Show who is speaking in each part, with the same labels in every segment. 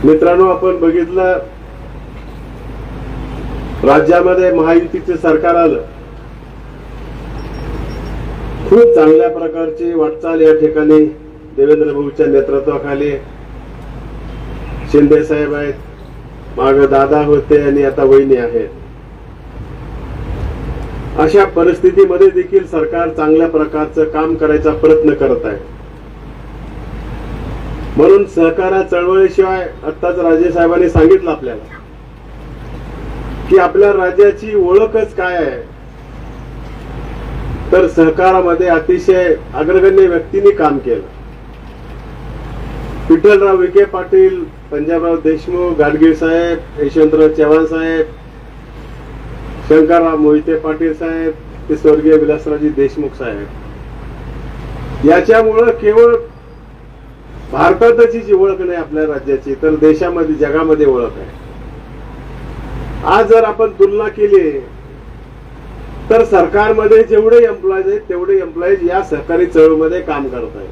Speaker 1: मित्रांनो, आपण बघितलं राज्यामध्ये महायुतीचे सरकार आलं, खूप चांगल्या प्रकारची वाटचाल या ठिकाणी देवेंद्र भाऊच्या नेतृत्वाखाली शिंदे साहेब आहेत, मागे दादा होते आणि आता वहिनी आहेत. अशा परिस्थितीमध्ये देखील सरकार चांगल्या प्रकारचं काम करायचा प्रयत्न करत आहे. म्हणून सहकार चळवळीशिवाय आत्ताच राजे साहेबांनी सांगितलं आपल्याला की आपल्या राज्याची ओळखच काय आहे, तर सहकारामध्ये अतिशय अग्रगण्य व्यक्तींनी काम केलं. विठ्ठलराव विखे पाटील, पंजाबराव देशमुख, गाडगीळ साहेब, यशवंतराव चव्हाण साहेब, शंकरराव मोहिते पाटील साहेब, ते स्वर्गीय विलासरावजी देशमुख साहेब, याच्यामुळं केवळ भारतातची जी ओळख नाही आपल्या राज्याची, तर देशामध्ये जगामध्ये ओळख आहे. आज जर आपण तुलना केली तर सरकारमध्ये जेवढे एम्प्लॉईज आहेत तेवढे एम्प्लॉईज या सहकारी चळवळीमध्ये काम करत आहेत.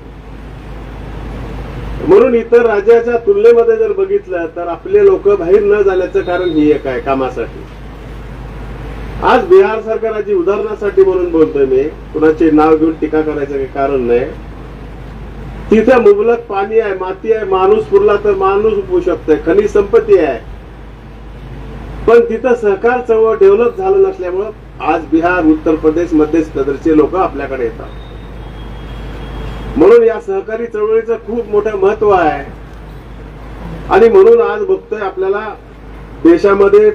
Speaker 1: म्हणून इतर राज्याच्या तुलनेमध्ये जर बघितलं तर आपले लोक बाहेर न जाण्याचं कारण ही एक आहे कामासाठी. आज बिहार सरकाराची उदाहरणासाठी म्हणून बोलतोय मी, कुणाचे नाव घेऊन टीका करायचं काही कारण नाही. तिथं मुबलक पाणी आहे, माती आहे, माणूस पुरला तर माणूस उपवू शकतोय, खनिज संपत्ती आहे, पण तिथं सहकार चळवळ डेव्हलप झालं नसल्यामुळं आज बिहार, उत्तर प्रदेश, मध्य प्रदेशचे लोक आपल्याकडे येतात. म्हणून या सहकारी चळवळीचं खूप मोठं महत्व आहे. आणि म्हणून आज बघतोय आपल्याला देशामध्ये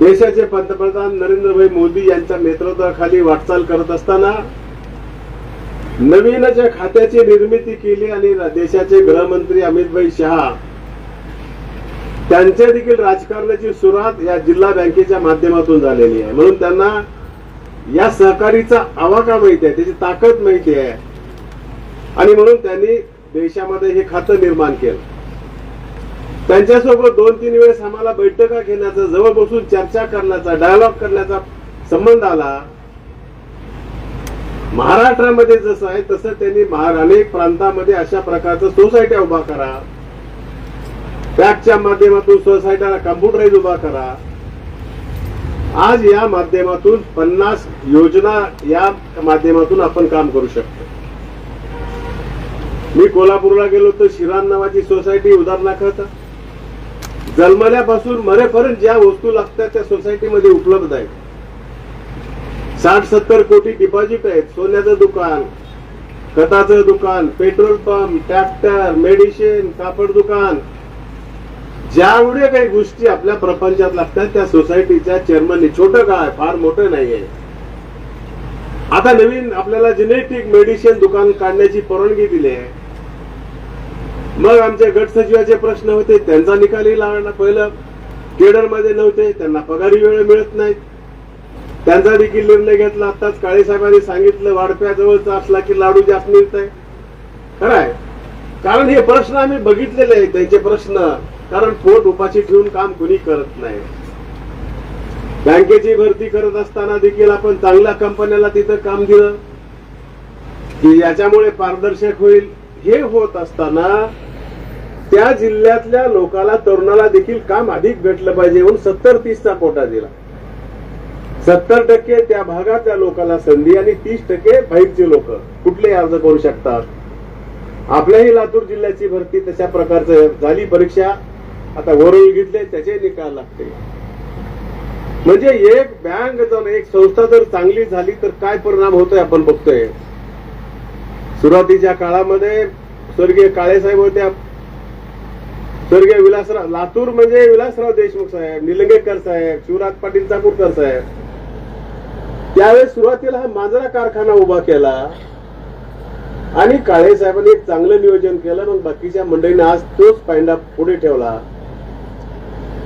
Speaker 1: देशाचे पंतप्रधान नरेंद्रभाई मोदी यांच्या नेतृत्वाखाली वाटचाल करत असताना नवीन खात्याची निर्मिती केली आणि देशाचे गृहमंत्री अमितभाई शहा त्यांच्या देखील राजकारणाची सुरुवात या जिल्हा बँकेच्या माध्यमातून झालेली आहे. म्हणून त्यांना या सहकारीचा आवाका माहिती आहे, त्याची ताकद माहिती आहे, आणि म्हणून त्यांनी देशामध्ये हे खातं निर्माण केलं. त्यांच्यासोबत 2-3 वेळेस आम्हाला बैठका घेण्याचा, जवळ बसून चर्चा करण्याचा, डायलॉग करण्याचा संबंध आला. महाराष्ट्रामध्ये जसं आहे तसं त्यांनी अनेक प्रांतामध्ये अशा प्रकारचं सोसायट्या उभा करा, बँकच्या माध्यमातून सोसायट्याला कम्प्युटराईज उभा करा. आज या माध्यमातून 50 योजना या माध्यमातून आपण काम करू शकतो. मी कोल्हापूरला गेलो तर शिरान नावाची सोसायटी उदाहरणार्थ जन्मल्यापासून मरेपर्यंत ज्या वस्तू लागतात त्या सोसायटीमध्ये उपलब्ध आहेत. 60-70 कोटी डिपॉझिट आहेत. सोन्याचं दुकान, खताचं दुकान, पेट्रोल पंप, ट्रॅक्टर, मेडिसिन, कापड दुकान, ज्यावेळी काही गोष्टी आपल्या प्रपंचात लागतात त्या सोसायटीच्या चेअरमननी, छोटं काय फार मोठं नाहीये, आता नवीन आपल्याला जेनेटिक मेडिसिन दुकान काढण्याची परवानगी दिली आहे. मग आमचे गट सचिवाचे प्रश्न होते, त्यांचा निकालही लागला. पहिलं केडरमध्ये नव्हते, त्यांना पगारी वेळ मिळत नाहीत, त्यांचा देखील निर्णय घेतला. आताच काळे साहेबांनी सांगितलं वाढप्या जवळचा असला की लाडू जास्त मिळत आहे. खरं आहे, कारण हे प्रश्न आम्ही बघितलेले आहेत त्यांचे प्रश्न. कारण पोट उपाशी ठेवून काम कोणी करत नाही. बँकेची भरती करत असताना देखील आपण चांगल्या कंपन्याला तिथं काम दिलं की याच्यामुळे पारदर्शक होईल. हे होत असताना त्या जिल्ह्यातल्या लोकांना, तरुणाला देखील काम अधिक भेटलं पाहिजे म्हणून 70-30चा कोटा दिला. 70% त्या भागातल्या लोकांना संधी आणि 30% बाहेरचे लोक कुठलेही अर्ज करू शकतात. आपल्याही लातूर जिल्ह्याची भरती तशा प्रकारचं झाली. परीक्षा आता वरून घेतले, त्याचे निकाल लागते. म्हणजे एक बँक जर, एक संस्था जर चांगली झाली तर काय परिणाम होतोय आपण बघतोय. सुरुवातीच्या काळामध्ये स्वर्गीय काळे साहेब होत्या, स्वर्गीय विलासराव, लातूर म्हणजे विलासराव देशमुख साहेब, निलंगेकर साहेब, शिवराज पाटील चाकूरकर साहेब, त्यावेळेस सुरुवातीला हा मांजरा कारखाना उभा केला आणि काळे साहेबांनी एक चांगलं नियोजन केलं. मग बाकीच्या मंडळीने आज तोच पायंडा पुढे ठेवला.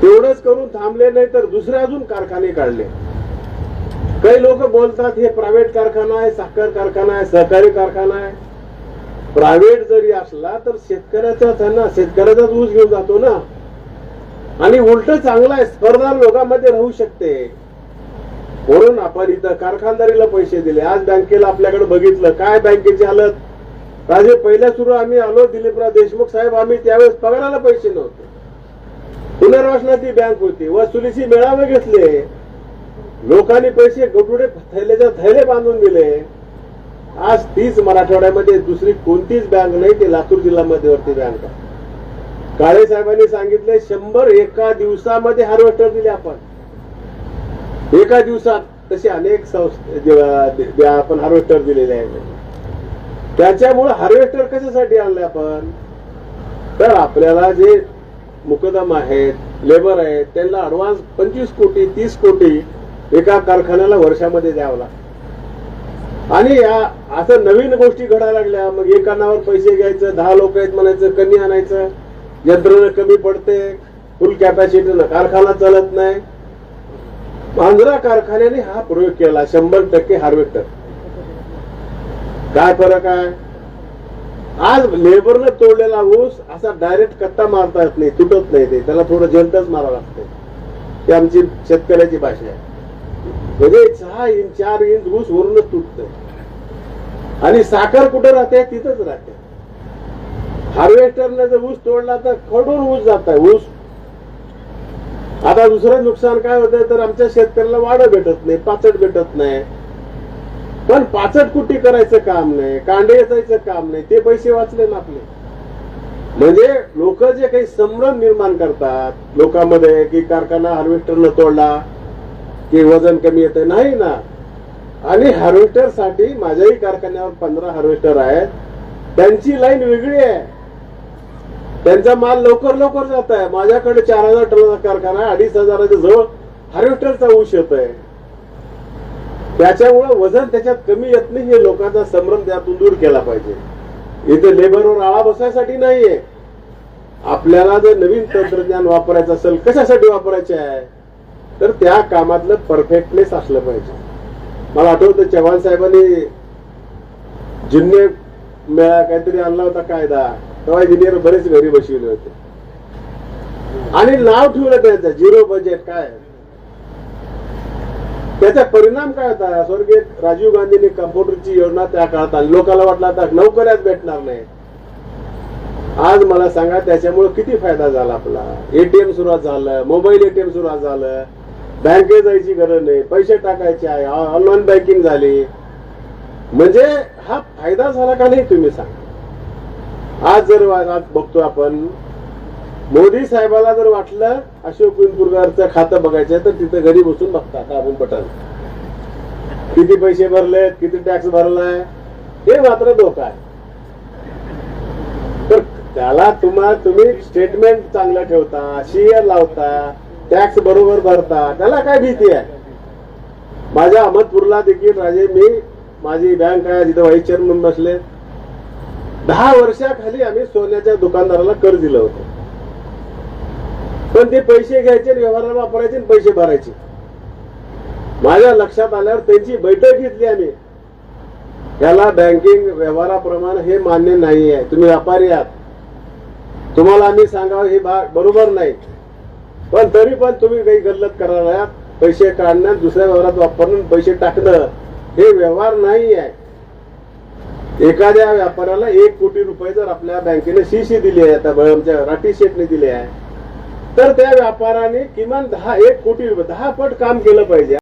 Speaker 1: तेवढंच करून थांबले नाही तर दुसरे अजून कारखाने काढले. काही लोक बोलतात हे प्रायव्हेट कारखाना आहे, साखर कारखाना आहे, सहकारी कारखाना आहे. प्रायव्हेट जरी असला तर शेतकऱ्याचाच आहे ना, शेतकऱ्याचाच ऊस घेऊन जातो ना. आणि उलट चांगला आहे, स्पर्धा लोकांमध्ये राहू शकते. म्हणून आपण इथं कारखानदारीला पैसे दिले. आज बँकेला आपल्याकडे बघितलं काय बँकेची हालत. राजे पहिल्या सुरू आम्ही आलो दिलीपराव देशमुख साहेब, आम्ही त्यावेळेस पगाराला पैसे नव्हते. पुनर्वसनाची बँक होती, वसुलीचे मेळावे घेतले, लोकांनी पैसे गठुडे थैल्याच्या थैले बांधून दिले. आज तीच मराठवाड्यामध्ये दुसरी कोणतीच बँक नाही, ते लातूर जिल्ह्यामध्ये वरती बँक आहे. काळे साहेबांनी सांगितले 100 एका दिवसामध्ये हार्वेस्टर दिले आपण, एका दिवसात. तसे अनेक संस्था आपण हार्वेस्टर दिलेले आहेत. त्याच्यामुळे हार्वेस्टर कशासाठी आणले आपण, तर आपल्याला जे मुकदम आहेत, लेबर आहेत, त्यांना ऍडव्हान्स 25 कोटी 30 कोटी एका कारखान्याला वर्षामध्ये द्यावं लागतं. आणि या असं नवीन गोष्टी घडायला लागल्या. मग एका नावावर पैसे घ्यायचं, 10 लोक आहेत म्हणायचं, कमी आणायचं, यंत्रणं कमी पडते, फुल कॅपॅसिटीनं कारखाना चालत नाही. मांजरा कारखान्याने हा प्रयोग केला, 100% हार्वेस्टर. काय फरक आहे, आज लेबरनं तोडलेला ऊस असा डायरेक्ट कट्टा मारता येत नाही, तुटत नाही, ते त्याला थोडं जंतच मारावं लागते. ती आमची शेतकऱ्याची भाषा आहे. म्हणजे 6 इंच 4 इंच ऊस वरूनच तुटतंय. आणि साखर कुठं राहते, तिथंच राहते. हार्वेस्टरनं जर ऊस तोडला तर खडून ऊस जात आहे ऊस. आता दुसरं नुकसान काय होतं, तर आमच्या शेतकऱ्याला वाढ भेटत नाही, पाचट भेटत नाही. पण पाचट कुट्टी करायचं काम नाही, कांडे याचायचं काम नाही, ते पैसे वाचले ना आपले. म्हणजे लोक जे काही संभ्रम निर्माण करतात लोकांमध्ये की कारखाना हार्वेस्टरनं तोडला की वजन कमी येतं, नाही ना. आणि हार्वेस्टर साठी माझ्याही कारखान्यावर 15 हार्वेस्टर आहेत. त्यांची लाईन वेगळी आहे, त्यांचा माल लवकर लवकर जात आहे. माझ्याकडे 4000 टनाचा कारखाना आहे, 2500च्या जवळ हार्वेस्टरचा ऊस येत आहे. त्याच्यामुळे वजन त्याच्यात कमी येत नाही. हे लोकांचा संभ्रम त्यातून दूर केला पाहिजे. इथे लेबरवर आळा बसायसाठी नाहीये. आपल्याला जर नवीन तंत्रज्ञान वापरायचं असेल, कशासाठी वापरायचे आहे, तर त्या कामातलं परफेक्टनेस असलं पाहिजे. मला आठवतं चव्हाण साहेबांनी जिन्ने मेळा काहीतरी आणला होता कायदा, तेव्हा इंजिनियर बरेच घरी बसवले होते आणि नाव ठेवलं त्याचं झिरो बजेट. काय त्याचा परिणाम काय होता, स्वर्गीय राजीव गांधींनी कम्प्युटरची योजना त्या काळात आणली. लोकांना वाटलं आता नोकऱ्याच भेटणार नाही. आज मला सांगा त्याच्यामुळे किती फायदा झाला आपला. एटीएम सुरुवात झालं, मोबाईल एटीएम सुरुवात झालं, बँकेत जायची गरज नाही, पैसे टाकायचे आहे, ऑनलाईन बँकिंग झाली. म्हणजे हा फायदा झाला का नाही तुम्ही सांगा. आज जर आज बघतो आपण, मोदी साहेबाला जर वाटलं अशोक विनपुरकरचं खातं बघायचं तर तिथं घरी बसून बघतात आपण पटल, किती पैसे भरलेत, किती टॅक्स भरलाय, हे मात्र धोका आहे. तर त्याला तुम्ही स्टेटमेंट चांगलं ठेवता, शेअर लावता, टॅक्स बरोबर भरता, त्याला काय भीती आहे. माझ्या अहमदपूरला देखील राजे माझी बँक आहे, जिथं व्हाईस चेअरमन बसले. 10 वर्षाखाली आम्ही सोन्याच्या दुकानदाराला कर्ज दिलं होतं. पण ते पैसे घ्यायचे, व्यवहाराला वापरायचे, पैसे भरायचे. माझ्या लक्षात आल्यावर त्यांची बैठक घेतली आम्ही. त्याला बँकिंग व्यवहाराप्रमाणे हे मान्य नाही आहे, तुम्ही व्यापारी आहात, तुम्हाला आम्ही सांगावं हे बरोबर नाही. पण तरी पण तुम्ही काही गल्लत करायला, पैसे काढणं, दुसऱ्या व्यवहारात वापरणं, पैसे टाकणं हे व्यवहार नाही आहे. एखाद्या व्यापाऱ्याला 1 कोटी रुपये जर आपल्या बँकेने सीसी दिली आहे, आता आमच्या राठी शेठने दिले आहे, तर त्या व्यापाराने किमान 1 कोटी रुपये 10 पट काम केलं पाहिजे.